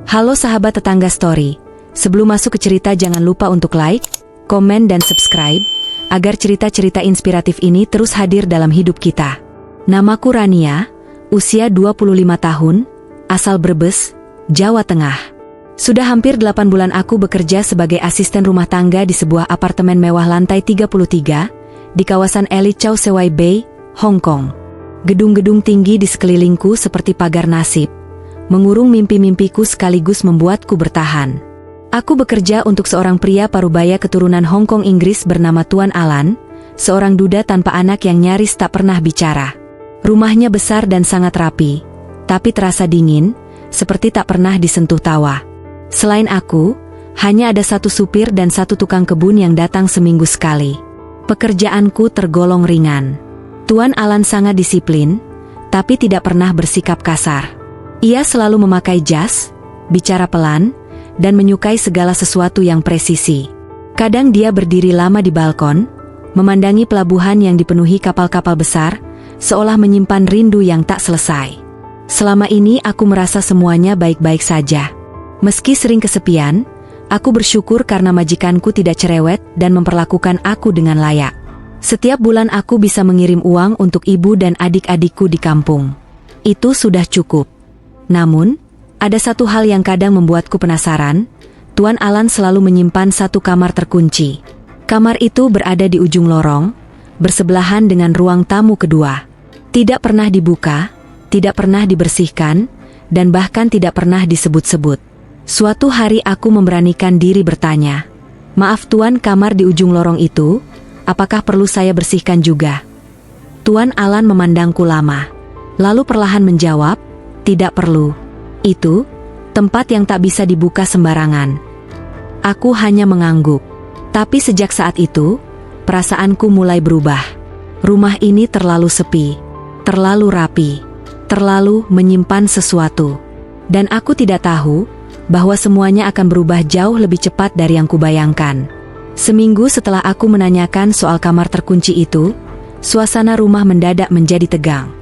Halo sahabat tetangga story. Sebelum masuk ke cerita jangan lupa untuk like, komen dan subscribe, agar cerita-cerita inspiratif ini terus hadir dalam hidup kita. Namaku Rania, usia 25 tahun, asal Brebes, Jawa Tengah. Sudah hampir 8 bulan aku bekerja sebagai asisten rumah tangga di sebuah apartemen mewah lantai 33, di kawasan elit Chow Sewai Bay, Hong Kong. Gedung-gedung tinggi di sekelilingku seperti pagar nasib, mengurung mimpi-mimpiku sekaligus membuatku bertahan. Aku bekerja untuk seorang pria parubaya keturunan Hong Kong Inggris bernama Tuan Alan, seorang duda tanpa anak yang nyaris tak pernah bicara. Rumahnya besar dan sangat rapi, tapi terasa dingin, seperti tak pernah disentuh tawa. Selain aku, hanya ada satu supir dan satu tukang kebun yang datang seminggu sekali. Pekerjaanku tergolong ringan. Tuan Alan sangat disiplin, tapi tidak pernah bersikap kasar. Ia selalu memakai jas, bicara pelan, dan menyukai segala sesuatu yang presisi. Kadang dia berdiri lama di balkon, memandangi pelabuhan yang dipenuhi kapal-kapal besar, seolah menyimpan rindu yang tak selesai. Selama ini aku merasa semuanya baik-baik saja. Meski sering kesepian, aku bersyukur karena majikanku tidak cerewet dan memperlakukan aku dengan layak. Setiap bulan aku bisa mengirim uang untuk ibu dan adik-adikku di kampung. Itu sudah cukup. Namun, ada satu hal yang kadang membuatku penasaran. Tuan Alan selalu menyimpan satu kamar terkunci. Kamar itu berada di ujung lorong, bersebelahan dengan ruang tamu kedua. Tidak pernah dibuka, tidak pernah dibersihkan, dan bahkan tidak pernah disebut-sebut. Suatu hari aku memberanikan diri bertanya, "Maaf Tuan, kamar di ujung lorong itu, apakah perlu saya bersihkan juga?" Tuan Alan memandangku lama, lalu perlahan menjawab, "Tidak perlu. Itu tempat yang tak bisa dibuka sembarangan." Aku hanya mengangguk. Tapi sejak saat itu, perasaanku mulai berubah. Rumah ini terlalu sepi, terlalu rapi, terlalu menyimpan sesuatu. Dan aku tidak tahu bahwa semuanya akan berubah jauh lebih cepat dari yang kubayangkan. Seminggu setelah aku menanyakan soal kamar terkunci itu, suasana rumah mendadak menjadi tegang.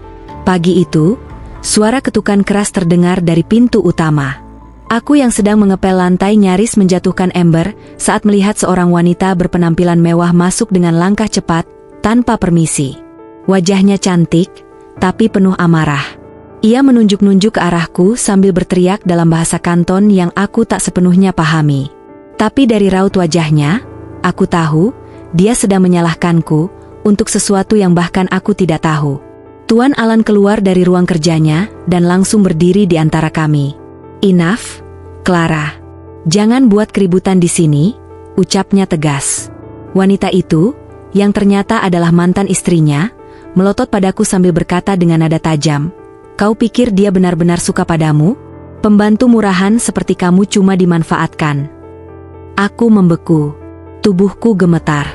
Pagi itu, suara ketukan keras terdengar dari pintu utama. Aku yang sedang mengepel lantai nyaris menjatuhkan ember saat melihat seorang wanita berpenampilan mewah masuk dengan langkah cepat, tanpa permisi. Wajahnya cantik, tapi penuh amarah. Ia menunjuk-nunjuk ke arahku sambil berteriak dalam bahasa Kanton yang aku tak sepenuhnya pahami. Tapi dari raut wajahnya, aku tahu, dia sedang menyalahkanku untuk sesuatu yang bahkan aku tidak tahu. Tuan Alan keluar dari ruang kerjanya dan langsung berdiri di antara kami. "Enough, Clara. Jangan buat keributan di sini," ucapnya tegas. Wanita itu, yang ternyata adalah mantan istrinya, melotot padaku sambil berkata dengan nada tajam, "Kau pikir dia benar-benar suka padamu? Pembantu murahan seperti kamu cuma dimanfaatkan." Aku membeku. Tubuhku gemetar.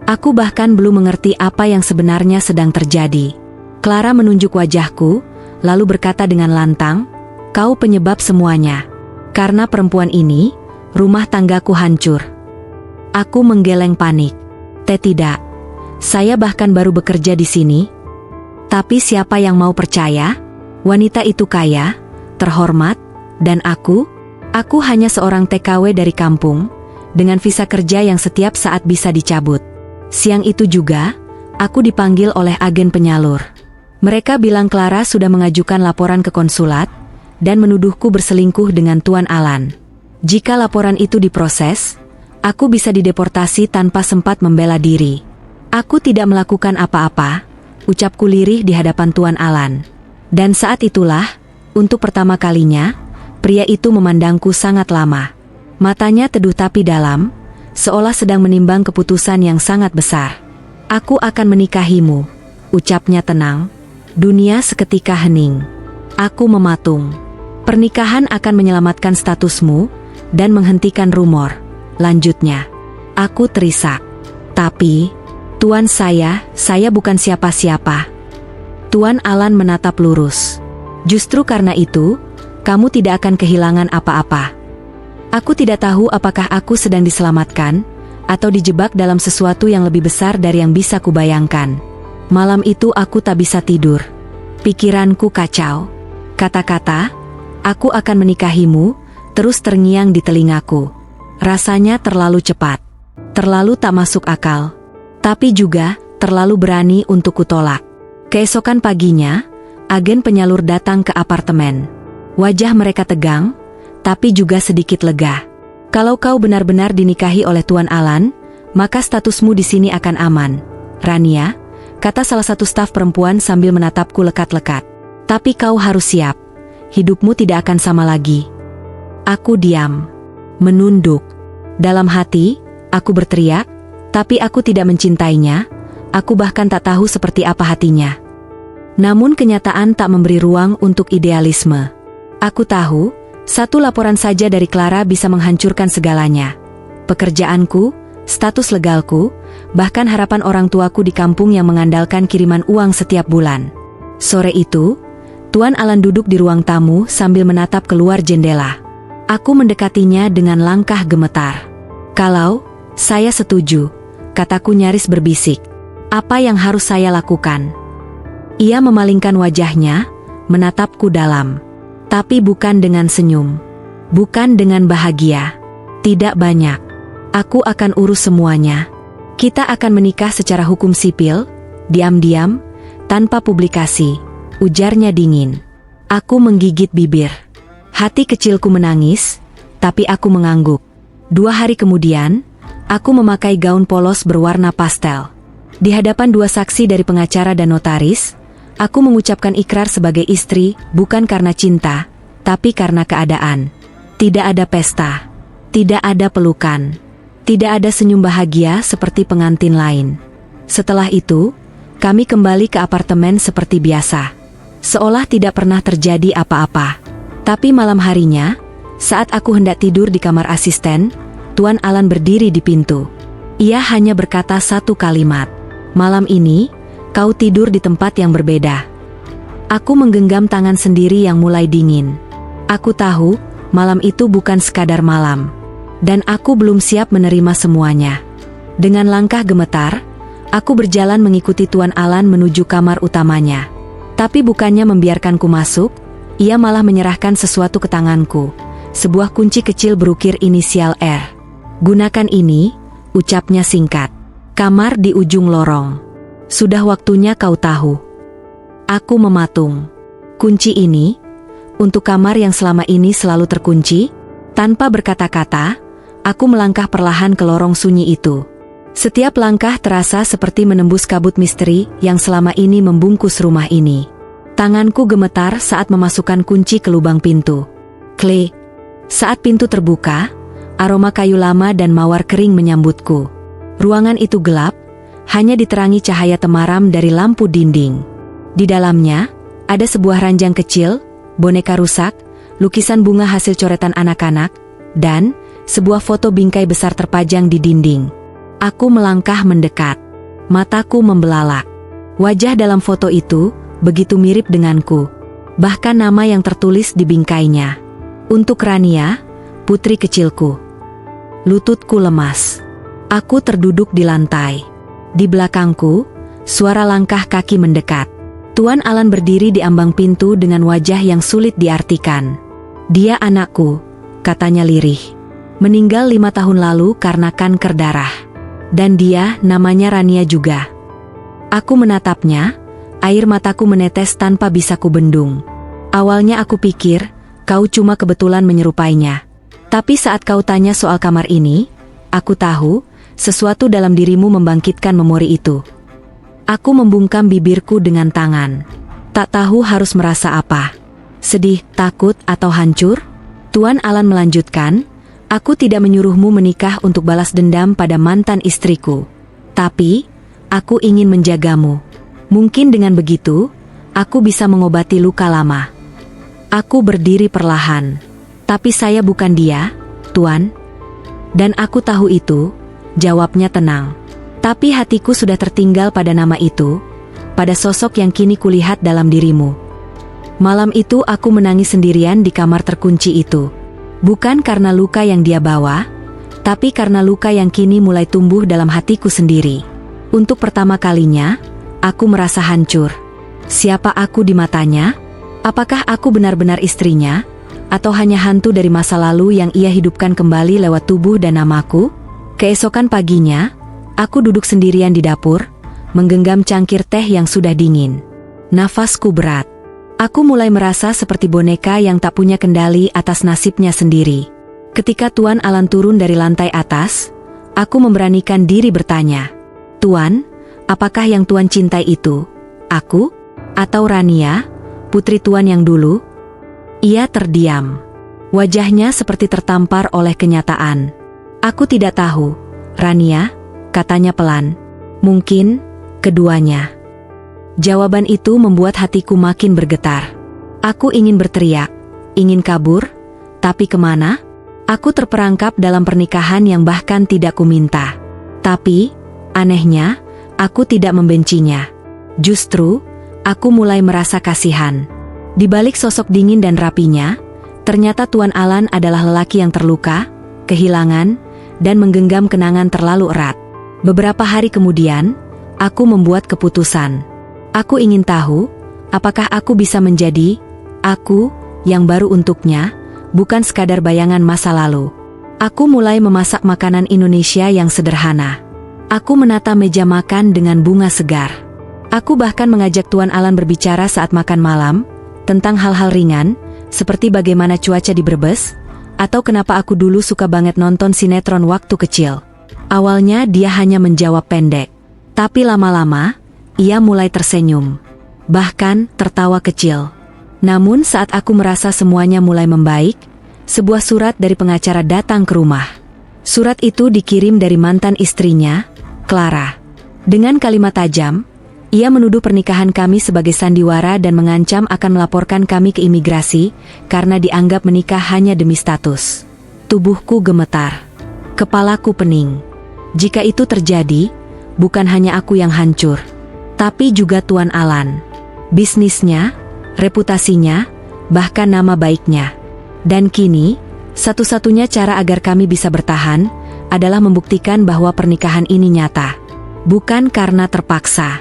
Aku bahkan belum mengerti apa yang sebenarnya sedang terjadi. Clara menunjuk wajahku, lalu berkata dengan lantang, "Kau penyebab semuanya. Karena perempuan ini, rumah tanggaku hancur." Aku menggeleng panik. Tidak. Saya bahkan baru bekerja di sini. Tapi siapa yang mau percaya? Wanita itu kaya, terhormat, dan aku hanya seorang TKW dari kampung, dengan visa kerja yang setiap saat bisa dicabut. Siang itu juga, aku dipanggil oleh agen penyalur. Mereka bilang Clara sudah mengajukan laporan ke konsulat, dan menuduhku berselingkuh dengan Tuan Alan. Jika laporan itu diproses, aku bisa dideportasi tanpa sempat membela diri. Aku tidak melakukan apa-apa, ucapku lirih di hadapan Tuan Alan. Dan saat itulah, untuk pertama kalinya, pria itu memandangku sangat lama. Matanya teduh tapi dalam, seolah sedang menimbang keputusan yang sangat besar. "Aku akan menikahimu," ucapnya tenang. Dunia seketika hening. Aku mematung. "Pernikahan akan menyelamatkan statusmu dan menghentikan rumor," lanjutnya. Aku terisak. "Tapi, Tuan, saya bukan siapa-siapa." Tuan Alan menatap lurus. "Justru karena itu, kamu tidak akan kehilangan apa-apa." Aku tidak tahu apakah aku sedang diselamatkan, atau dijebak dalam sesuatu yang lebih besar dari yang bisa kubayangkan. Malam itu aku tak bisa tidur. Pikiranku kacau. Kata-kata, "Aku akan menikahimu," terus terngiang di telingaku. Rasanya terlalu cepat, terlalu tak masuk akal, tapi juga terlalu berani untuk kutolak. Keesokan paginya, agen penyalur datang ke apartemen. Wajah mereka tegang, tapi juga sedikit lega. Kalau kau benar-benar dinikahi oleh Tuan Alan, maka statusmu di sini akan aman, Rania, kata salah satu staf perempuan sambil menatapku lekat-lekat. Tapi kau harus siap, hidupmu tidak akan sama lagi. Aku diam, menunduk. Dalam hati, aku berteriak, tapi aku tidak mencintainya, aku bahkan tak tahu seperti apa hatinya. Namun kenyataan tak memberi ruang untuk idealisme. Aku tahu, satu laporan saja dari Clara bisa menghancurkan segalanya. Pekerjaanku, status legalku, bahkan harapan orang tuaku di kampung yang mengandalkan kiriman uang setiap bulan. Sore itu, Tuan Alan duduk di ruang tamu sambil menatap keluar jendela. Aku mendekatinya dengan langkah gemetar. Kalau saya setuju, kataku nyaris berbisik. Apa yang harus saya lakukan? Ia memalingkan wajahnya, menatapku dalam. Tapi bukan dengan senyum. Bukan dengan bahagia. Tidak banyak. Aku akan urus semuanya. Kita akan menikah secara hukum sipil, diam-diam, tanpa publikasi, ujarnya dingin. Aku menggigit bibir. Hati kecilku menangis, tapi aku mengangguk. 2 hari kemudian, aku memakai gaun polos berwarna pastel. Di hadapan 2 saksi dari pengacara dan notaris, aku mengucapkan ikrar sebagai istri, bukan karena cinta, tapi karena keadaan. Tidak ada pesta, tidak ada pelukan, tidak ada senyum bahagia seperti pengantin lain. Setelah itu, kami kembali ke apartemen seperti biasa. Seolah tidak pernah terjadi apa-apa. Tapi malam harinya, saat aku hendak tidur di kamar asisten, Tuan Alan berdiri di pintu. Ia hanya berkata satu kalimat. Malam ini, kau tidur di tempat yang berbeda. Aku menggenggam tangan sendiri yang mulai dingin. Aku tahu, malam itu bukan sekadar malam. Dan aku belum siap menerima semuanya. Dengan langkah gemetar, aku berjalan mengikuti Tuan Alan menuju kamar utamanya. Tapi bukannya membiarkanku masuk, ia malah menyerahkan sesuatu ke tanganku. Sebuah kunci kecil berukir inisial R. Gunakan ini, ucapnya singkat. Kamar di ujung lorong. Sudah waktunya kau tahu. Aku mematung. Kunci ini, untuk kamar yang selama ini selalu terkunci. Tanpa berkata-kata, aku melangkah perlahan ke lorong sunyi itu. Setiap langkah terasa seperti menembus kabut misteri yang selama ini membungkus rumah ini. Tanganku gemetar saat memasukkan kunci ke lubang pintu. Klik. Saat pintu terbuka, aroma kayu lama dan mawar kering menyambutku. Ruangan itu gelap, hanya diterangi cahaya temaram dari lampu dinding. Di dalamnya, ada sebuah ranjang kecil, boneka rusak, lukisan bunga hasil coretan anak-anak, dan sebuah foto bingkai besar terpajang di dinding. Aku melangkah mendekat. Mataku membelalak. Wajah dalam foto itu begitu mirip denganku. Bahkan nama yang tertulis di bingkainya. Untuk Rania, putri kecilku. Lututku lemas. Aku terduduk di lantai. Di belakangku, suara langkah kaki mendekat. Tuan Alan berdiri di ambang pintu dengan wajah yang sulit diartikan. Dia anakku, katanya lirih. Meninggal 5 tahun lalu karena kanker darah. Dan dia namanya Rania juga. Aku menatapnya, air mataku menetes tanpa bisa kubendung. Awalnya aku pikir, kau cuma kebetulan menyerupainya. Tapi saat kau tanya soal kamar ini, aku tahu, sesuatu dalam dirimu membangkitkan memori itu. Aku membungkam bibirku dengan tangan. Tak tahu harus merasa apa. Sedih, takut, atau hancur? Tuan Alan melanjutkan, aku tidak menyuruhmu menikah untuk balas dendam pada mantan istriku. Tapi, aku ingin menjagamu. Mungkin dengan begitu, aku bisa mengobati luka lama. Aku berdiri perlahan. Tapi saya bukan dia, Tuan. Dan aku tahu itu, jawabnya tenang. Tapi hatiku sudah tertinggal pada nama itu, pada sosok yang kini kulihat dalam dirimu. Malam itu aku menangis sendirian di kamar terkunci itu. Bukan karena luka yang dia bawa, tapi karena luka yang kini mulai tumbuh dalam hatiku sendiri. Untuk pertama kalinya, aku merasa hancur. Siapa aku di matanya? Apakah aku benar-benar istrinya? Atau hanya hantu dari masa lalu yang ia hidupkan kembali lewat tubuh dan namaku? Keesokan paginya, aku duduk sendirian di dapur, menggenggam cangkir teh yang sudah dingin. Nafasku berat. Aku mulai merasa seperti boneka yang tak punya kendali atas nasibnya sendiri. Ketika Tuan Alan turun dari lantai atas, aku memberanikan diri bertanya, "Tuan, apakah yang Tuan cintai itu? Aku? Atau Rania, putri Tuan yang dulu?" Ia terdiam. Wajahnya seperti tertampar oleh kenyataan. "Aku tidak tahu, Rania," katanya pelan. "Mungkin keduanya." Jawaban itu membuat hatiku makin bergetar. Aku ingin berteriak, ingin kabur, tapi kemana? Aku terperangkap dalam pernikahan yang bahkan tidak kuminta. Tapi, anehnya, aku tidak membencinya. Justru, aku mulai merasa kasihan. Di balik sosok dingin dan rapinya, ternyata Tuan Alan adalah lelaki yang terluka, kehilangan, dan menggenggam kenangan terlalu erat. Beberapa hari kemudian, aku membuat keputusan. Aku ingin tahu, apakah aku bisa menjadi aku yang baru untuknya, bukan sekadar bayangan masa lalu. Aku mulai memasak makanan Indonesia yang sederhana. Aku menata meja makan dengan bunga segar. Aku bahkan mengajak Tuan Alan berbicara saat makan malam, tentang hal-hal ringan, seperti bagaimana cuaca di Brebes, atau kenapa aku dulu suka banget nonton sinetron waktu kecil. Awalnya dia hanya menjawab pendek, tapi lama-lama, ia mulai tersenyum. Bahkan tertawa kecil. Namun saat aku merasa semuanya mulai membaik, sebuah surat dari pengacara datang ke rumah. Surat itu dikirim dari mantan istrinya, Clara. Dengan kalimat tajam, ia menuduh pernikahan kami sebagai sandiwara dan mengancam akan melaporkan kami ke imigrasi karena dianggap menikah hanya demi status. Tubuhku gemetar. Kepalaku pening. Jika itu terjadi, bukan hanya aku yang hancur, tapi juga Tuan Alan. Bisnisnya, reputasinya, bahkan nama baiknya. Dan kini, satu-satunya cara agar kami bisa bertahan adalah membuktikan bahwa pernikahan ini nyata. Bukan karena terpaksa.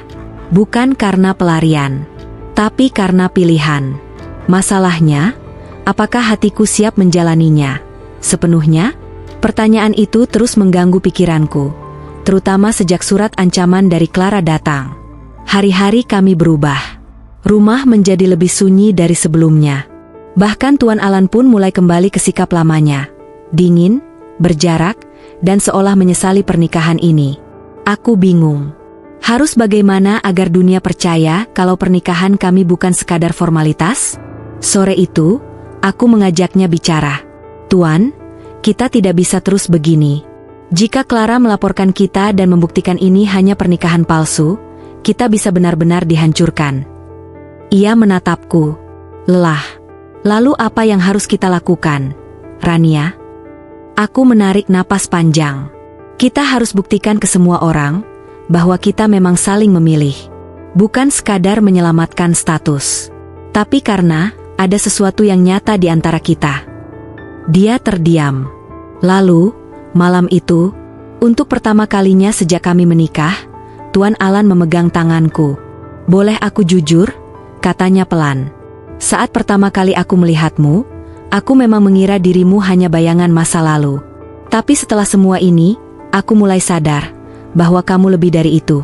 Bukan karena pelarian, tapi karena pilihan. Masalahnya, apakah hatiku siap menjalaninya sepenuhnya? Pertanyaan itu terus mengganggu pikiranku, terutama sejak surat ancaman dari Clara datang. Hari-hari kami berubah. Rumah menjadi lebih sunyi dari sebelumnya. Bahkan Tuan Alan pun mulai kembali ke sikap lamanya. Dingin, berjarak, dan seolah menyesali pernikahan ini. Aku bingung. Harus bagaimana agar dunia percaya kalau pernikahan kami bukan sekadar formalitas? Sore itu, aku mengajaknya bicara. "Tuan, kita tidak bisa terus begini. Jika Clara melaporkan kita dan membuktikan ini hanya pernikahan palsu, kita bisa benar-benar dihancurkan." Ia menatapku. Lelah. "Lalu apa yang harus kita lakukan, Rania?" Aku menarik napas panjang. "Kita harus buktikan ke semua orang bahwa kita memang saling memilih. Bukan sekadar menyelamatkan status, tapi karena ada sesuatu yang nyata di antara kita." Dia terdiam. Lalu, malam itu, untuk pertama kalinya sejak kami menikah, Tuan Alan memegang tanganku. "Boleh aku jujur?" katanya pelan. "Saat pertama kali aku melihatmu, aku memang mengira dirimu hanya bayangan masa lalu. Tapi setelah semua ini, aku mulai sadar bahwa kamu lebih dari itu."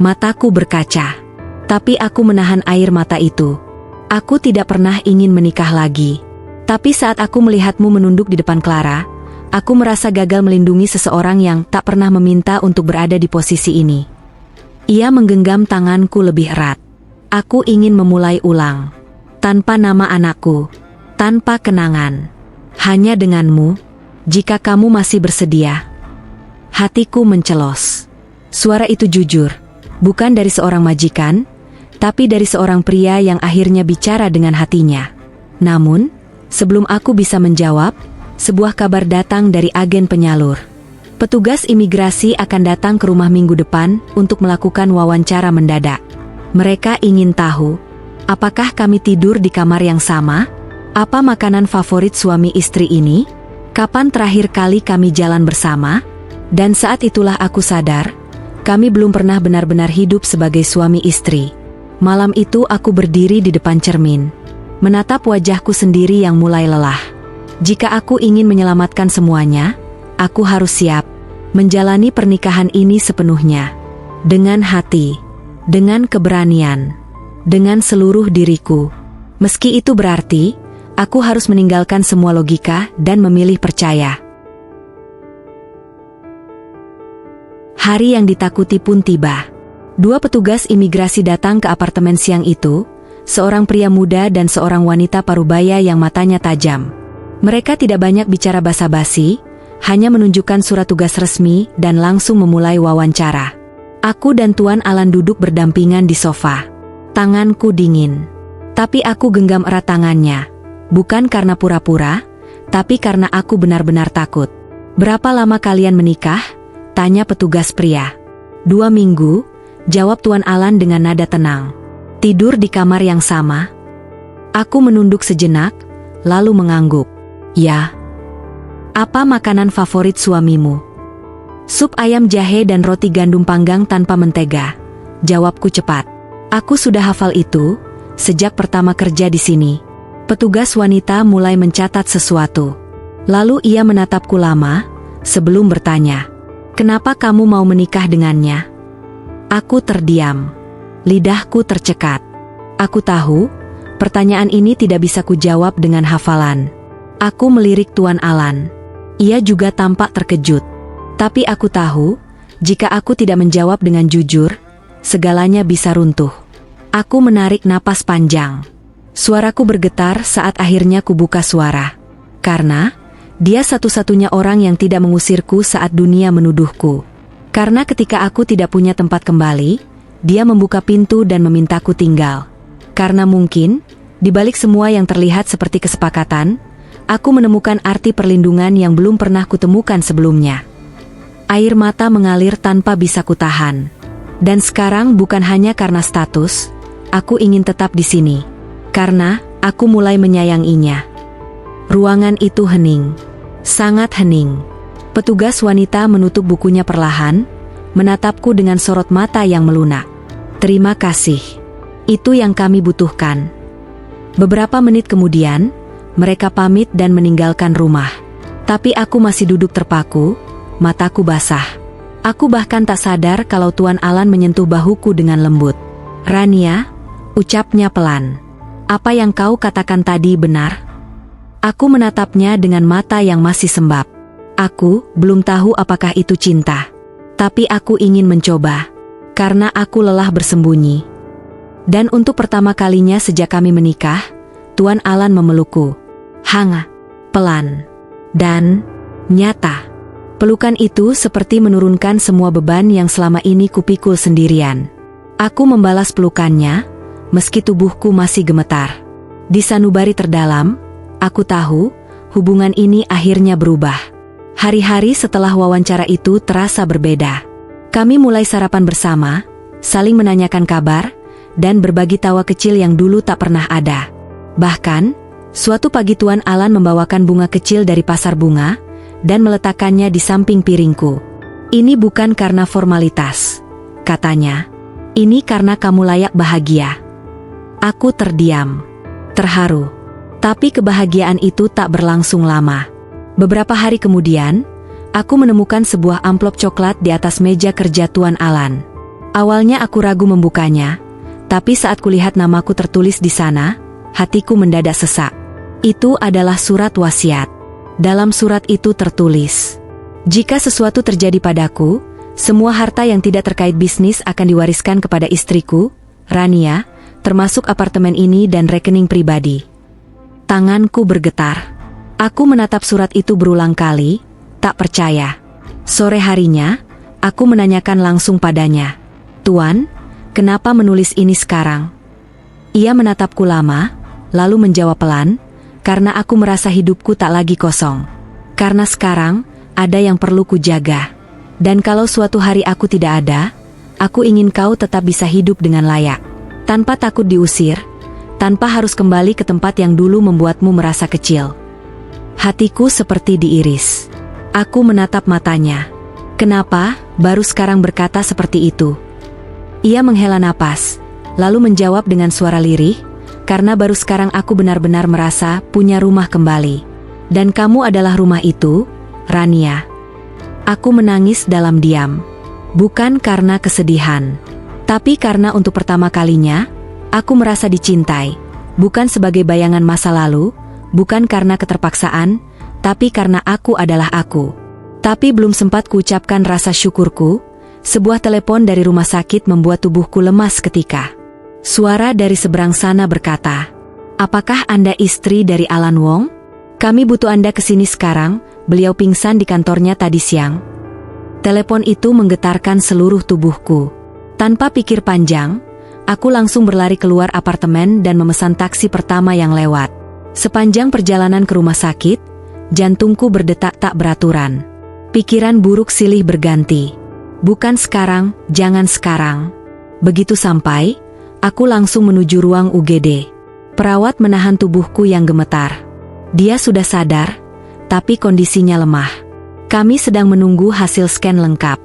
Mataku berkaca. Tapi aku menahan air mata itu. Aku tidak pernah ingin menikah lagi. Tapi saat aku melihatmu menunduk di depan Clara, aku merasa gagal melindungi seseorang yang tak pernah meminta untuk berada di posisi ini. Ia menggenggam tanganku lebih erat. Aku ingin memulai ulang. Tanpa nama anakku. Tanpa kenangan. Hanya denganmu. Jika kamu masih bersedia. Hatiku mencelos. Suara itu jujur, bukan dari seorang majikan, tapi dari seorang pria yang akhirnya bicara dengan hatinya. Namun, sebelum aku bisa menjawab, sebuah kabar datang dari agen penyalur. Petugas imigrasi akan datang ke rumah minggu depan untuk melakukan wawancara mendadak. Mereka ingin tahu, apakah kami tidur di kamar yang sama? Apa makanan favorit suami istri ini? Kapan terakhir kali kami jalan bersama? Dan saat itulah aku sadar, kami belum pernah benar-benar hidup sebagai suami istri. Malam itu aku berdiri di depan cermin. menatap wajahku sendiri yang mulai lelah. Jika aku ingin menyelamatkan semuanya, aku harus siap menjalani pernikahan ini sepenuhnya. Dengan hati, dengan keberanian, dengan seluruh diriku. Meski itu berarti, aku harus meninggalkan semua logika dan memilih percaya. Hari yang ditakuti pun tiba. 2 petugas imigrasi datang ke apartemen siang itu, seorang pria muda dan seorang wanita parubaya yang matanya tajam. Mereka tidak banyak bicara basa-basi, hanya menunjukkan surat tugas resmi dan langsung memulai wawancara. Aku dan Tuan Alan duduk berdampingan di sofa. Tanganku dingin. Tapi aku genggam erat tangannya. Bukan karena pura-pura, tapi karena aku benar-benar takut. "Berapa lama kalian menikah?" tanya petugas pria. 2 minggu, jawab Tuan Alan dengan nada tenang. "Tidur di kamar yang sama?" Aku menunduk sejenak, lalu mengangguk. "Ya." "Apa makanan favorit suamimu?" "Sup ayam jahe dan roti gandum panggang tanpa mentega," jawabku cepat. Aku sudah hafal itu sejak pertama kerja di sini. Petugas wanita mulai mencatat sesuatu. Lalu ia menatapku lama sebelum bertanya, "Kenapa kamu mau menikah dengannya?" Aku terdiam. Lidahku tercekat. Aku tahu, pertanyaan ini tidak bisa kujawab dengan hafalan. Aku melirik Tuan Alan. Ia juga tampak terkejut. Tapi aku tahu, jika aku tidak menjawab dengan jujur, segalanya bisa runtuh. Aku menarik napas panjang. Suaraku bergetar saat akhirnya kubuka suara. Karena dia satu-satunya orang yang tidak mengusirku saat dunia menuduhku. Karena ketika aku tidak punya tempat kembali, dia membuka pintu dan memintaku tinggal. Karena mungkin, di balik semua yang terlihat seperti kesepakatan, aku menemukan arti perlindungan yang belum pernah kutemukan sebelumnya. Air mata mengalir tanpa bisa kutahan. Dan sekarang bukan hanya karena status, aku ingin tetap di sini. Karena aku mulai menyayanginya. Ruangan itu hening. Sangat hening. Petugas wanita menutup bukunya perlahan, menatapku dengan sorot mata yang melunak. "Terima kasih. Itu yang kami butuhkan." Beberapa menit kemudian, mereka pamit dan meninggalkan rumah. Tapi aku masih duduk terpaku, mataku basah. Aku bahkan tak sadar kalau Tuan Alan menyentuh bahuku dengan lembut. "Rania," ucapnya pelan. "Apa yang kau katakan tadi benar?" Aku menatapnya dengan mata yang masih sembab. Aku belum tahu apakah itu cinta. Tapi aku ingin mencoba. Karena aku lelah bersembunyi. Dan untuk pertama kalinya sejak kami menikah, Tuan Alan memelukku. Hangat, pelan, dan nyata. Pelukan itu seperti menurunkan semua beban yang selama ini kupikul sendirian. Aku membalas pelukannya, meski tubuhku masih gemetar. Di sanubari terdalam, aku tahu, hubungan ini akhirnya berubah. Hari-hari setelah wawancara itu terasa berbeda. Kami mulai sarapan bersama, saling menanyakan kabar, dan berbagi tawa kecil yang dulu tak pernah ada. Bahkan, suatu pagi Tuan Alan membawakan bunga kecil dari pasar bunga, dan meletakkannya di samping piringku. "Ini bukan karena formalitas," katanya. "Ini karena kamu layak bahagia." Aku terdiam, terharu. Tapi kebahagiaan itu tak berlangsung lama. Beberapa hari kemudian, aku menemukan sebuah amplop coklat di atas meja kerja Tuan Alan. Awalnya aku ragu membukanya, tapi saat kulihat namaku tertulis di sana, hatiku mendadak sesak. Itu adalah surat wasiat. Dalam surat itu tertulis, "Jika sesuatu terjadi padaku, semua harta yang tidak terkait bisnis akan diwariskan kepada istriku, Rania, termasuk apartemen ini dan rekening pribadi." Tanganku bergetar. Aku menatap surat itu berulang kali, tak percaya. Sore harinya, aku menanyakan langsung padanya, "Tuan, kenapa menulis ini sekarang?" Ia menatapku lama, lalu menjawab pelan, "Karena aku merasa hidupku tak lagi kosong. Karena sekarang, ada yang perlu kujaga. Dan kalau suatu hari aku tidak ada, aku ingin kau tetap bisa hidup dengan layak. Tanpa takut diusir, tanpa harus kembali ke tempat yang dulu membuatmu merasa kecil." Hatiku seperti diiris. Aku menatap matanya. "Kenapa baru sekarang berkata seperti itu?" Ia menghela napas, lalu menjawab dengan suara lirih, karena baru sekarang aku benar-benar merasa punya rumah kembali. Dan kamu adalah rumah itu, Rania. Aku menangis dalam diam. Bukan karena kesedihan, tapi karena untuk pertama kalinya, aku merasa dicintai. Bukan sebagai bayangan masa lalu, bukan karena keterpaksaan, tapi karena aku adalah aku. Tapi belum sempat kuucapkan rasa syukurku, sebuah telepon dari rumah sakit membuat tubuhku lemas seketika. Suara dari seberang sana berkata, "Apakah Anda istri dari Alan Wong? Kami butuh Anda kesini sekarang, beliau pingsan di kantornya tadi siang." Telepon itu menggetarkan seluruh tubuhku. Tanpa pikir panjang, aku langsung berlari keluar apartemen dan memesan taksi pertama yang lewat. Sepanjang perjalanan ke rumah sakit, jantungku berdetak tak beraturan. Pikiran buruk silih berganti. Bukan sekarang, jangan sekarang. Begitu sampai, aku langsung menuju ruang UGD. Perawat menahan tubuhku yang gemetar. Dia sudah sadar, tapi kondisinya lemah. Kami sedang menunggu hasil scan lengkap.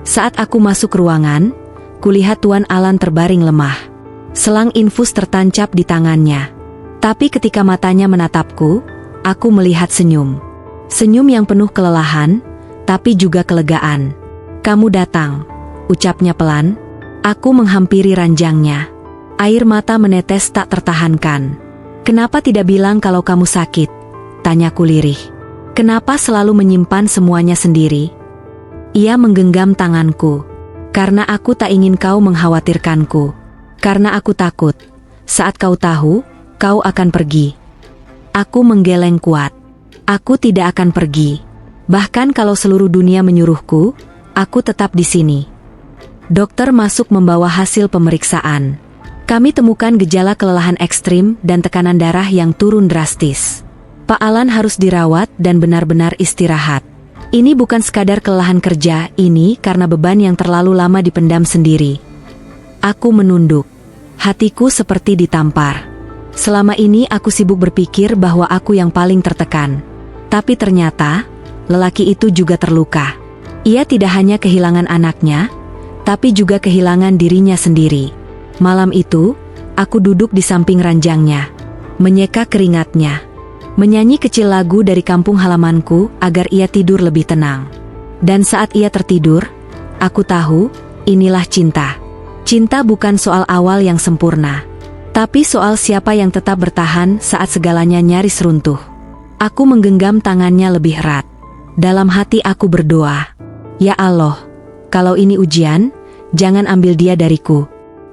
Saat aku masuk ruangan, kulihat Tuan Alan terbaring lemah. Selang infus tertancap di tangannya. Tapi ketika matanya menatapku, aku melihat senyum. Senyum yang penuh kelelahan, tapi juga kelegaan. "Kamu datang," ucapnya pelan. Aku menghampiri ranjangnya. Air mata menetes tak tertahankan. "Kenapa tidak bilang kalau kamu sakit?" tanyaku lirih. "Kenapa selalu menyimpan semuanya sendiri?" Ia menggenggam tanganku. "Karena aku tak ingin kau mengkhawatirkanku. Karena aku takut, saat kau tahu, kau akan pergi." Aku menggeleng kuat. Aku tidak akan pergi. Bahkan kalau seluruh dunia menyuruhku, aku tetap di sini. Dokter masuk membawa hasil pemeriksaan. Kami temukan gejala kelelahan ekstrim dan tekanan darah yang turun drastis. Pak Alan harus dirawat dan benar-benar istirahat. Ini bukan sekadar kelelahan kerja, ini karena beban yang terlalu lama dipendam sendiri. Aku menunduk. Hatiku seperti ditampar. Selama ini aku sibuk berpikir bahwa aku yang paling tertekan. Tapi ternyata, lelaki itu juga terluka. Ia tidak hanya kehilangan anaknya, tapi juga kehilangan dirinya sendiri. Malam itu, aku duduk di samping ranjangnya, menyeka keringatnya, menyanyi kecil lagu dari kampung halamanku agar ia tidur lebih tenang. Dan saat ia tertidur, aku tahu, inilah cinta. Cinta bukan soal awal yang sempurna, tapi soal siapa yang tetap bertahan saat segalanya nyaris runtuh. Aku menggenggam tangannya lebih erat. Dalam hati aku berdoa, "Ya Allah, kalau ini ujian, jangan ambil dia dariku.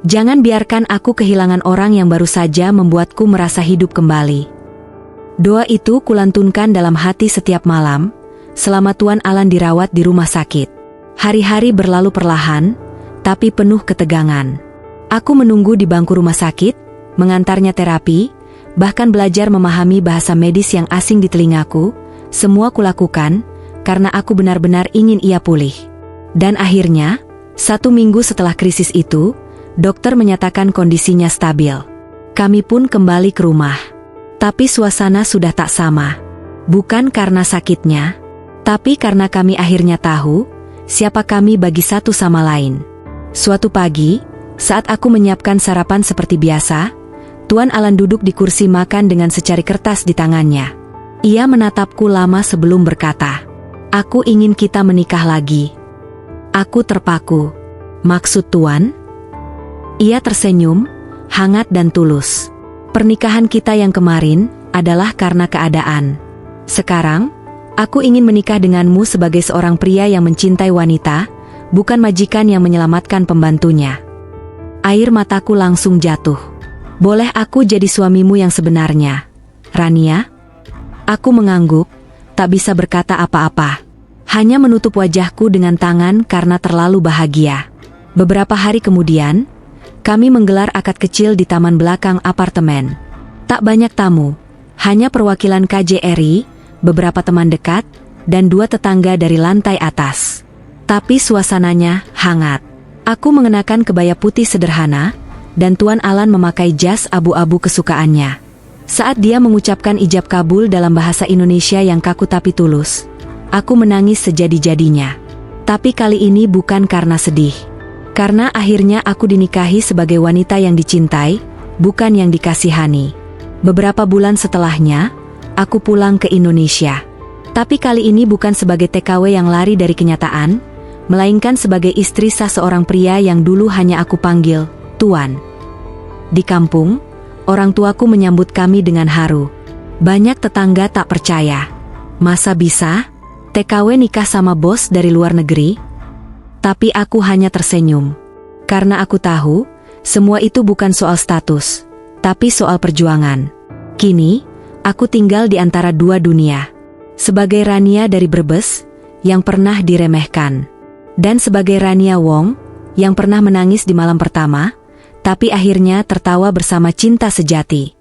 Jangan biarkan aku kehilangan orang yang baru saja membuatku merasa hidup kembali." Doa itu kulantunkan dalam hati setiap malam, selama Tuan Alan dirawat di rumah sakit. Hari-hari berlalu perlahan, tapi penuh ketegangan. Aku menunggu di bangku rumah sakit, mengantarnya terapi, bahkan belajar memahami bahasa medis yang asing di telingaku. Semua kulakukan, karena aku benar-benar ingin ia pulih. Dan akhirnya, 1 minggu setelah krisis itu, dokter menyatakan kondisinya stabil. Kami pun kembali ke rumah. Tapi suasana sudah tak sama. Bukan karena sakitnya, tapi karena kami akhirnya tahu siapa kami bagi satu sama lain. Suatu pagi, saat aku menyiapkan sarapan seperti biasa, Tuan Alan duduk di kursi makan dengan secari kertas di tangannya. Ia menatapku lama sebelum berkata, "Aku ingin kita menikah lagi." Aku terpaku. "Maksud Tuan?" Ia tersenyum, hangat dan tulus. "Pernikahan kita yang kemarin adalah karena keadaan. Sekarang, aku ingin menikah denganmu sebagai seorang pria yang mencintai wanita, bukan majikan yang menyelamatkan pembantunya." Air mataku langsung jatuh. "Boleh aku jadi suamimu yang sebenarnya, Rania?" Aku mengangguk, tak bisa berkata apa-apa. Hanya menutup wajahku dengan tangan karena terlalu bahagia. Beberapa hari kemudian, kami menggelar akad kecil di taman belakang apartemen. Tak banyak tamu, hanya perwakilan KJRI, beberapa teman dekat, dan 2 tetangga dari lantai atas. Tapi suasananya hangat. Aku mengenakan kebaya putih sederhana, dan Tuan Alan memakai jas abu-abu kesukaannya. Saat dia mengucapkan ijab kabul dalam bahasa Indonesia yang kaku tapi tulus, aku menangis sejadi-jadinya. Tapi kali ini bukan karena sedih. Karena akhirnya aku dinikahi sebagai wanita yang dicintai, bukan yang dikasihani. Beberapa bulan setelahnya, aku pulang ke Indonesia. Tapi kali ini bukan sebagai TKW yang lari dari kenyataan, melainkan sebagai istri sah seorang pria yang dulu hanya aku panggil Tuan. Di kampung, orang tuaku menyambut kami dengan haru. Banyak tetangga tak percaya. Masa bisa? TKW nikah sama bos dari luar negeri? Tapi aku hanya tersenyum. Karena aku tahu, semua itu bukan soal status, tapi soal perjuangan. Kini, aku tinggal di antara dua dunia. Sebagai Rania dari Brebes, yang pernah diremehkan. Dan sebagai Rania Wong, yang pernah menangis di malam pertama, tapi akhirnya tertawa bersama cinta sejati.